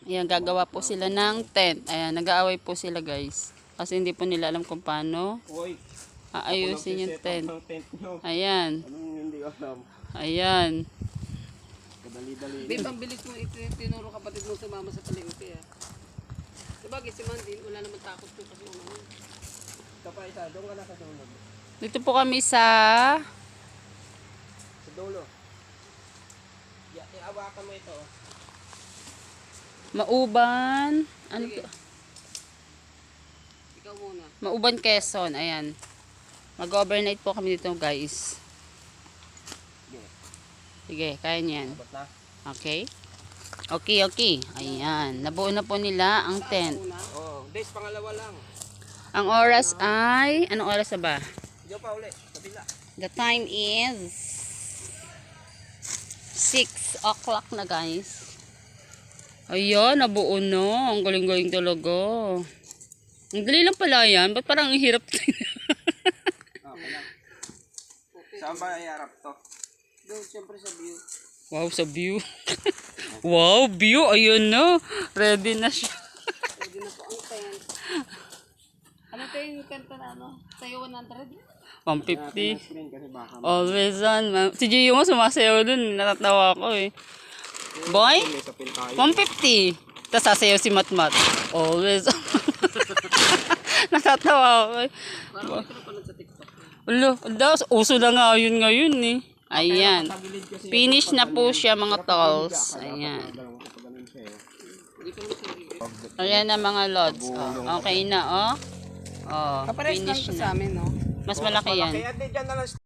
Ayan, gagawa po sila ng tent. Ayan, nag-aaway po sila guys. Kasi hindi po nila alam kung paano aayusin yung tent. Ayan. Anong hindi alam? Ayan. Kadali-dali. Di pambilis mo ito yung tinuro kapatid mo sumama sa palengke ah. Sabagay si Mandy, wala naman takot ko kasi ano. Ito pa isa, doon ka na sa dulo. Dito po kami sa Sa dulo. Iawakan mo ito. Mauban. Ano Sige. to? Ikaw muna. Mauban, Quezon. Ayan. Mag-overnight po kami dito guys. Sige, kaya niyan. Abot na. Okay. Okay. Ayan. Nabuo na po nila ang tent. Una. Oo. Des, pangalawa lang. Ang oras ay... Anong oras na ba? Diyo pa uli. Kabila. The time is 6 o'clock na guys. Ayan, nabuo na. Ang galing-galing talaga. Ang dali lang pala yan. Ba't parang ang hirap? Okay lang. Saan ba iarap to? Doon siyempre sa view. Wow, sa view. Wow, view. Ayun na. Ready na siya. Pwede na po ang tent. Ano tayo yung tent na ano? Sa'yo 100? 150. Screen kasi baka Always on. Si Gio mo sumasayaw dun. Natatawa ko eh. Boy, may sapil tayo. 150. Tapos sasayaw si Matmat. Always on. Natatawa ko eh. Parang ito na panood sa TikTok. Uso na nga yun ngayon eh. Ayan. Tagilid kasi Finish na po siya mga tolls. Ayan. Hindi ko na sa Ayan na mga lods. Oh, okay na oh. Oh, Kapares lang finish ito sa na. amin, no? Mas malaki yan. Kaya di dyan na lang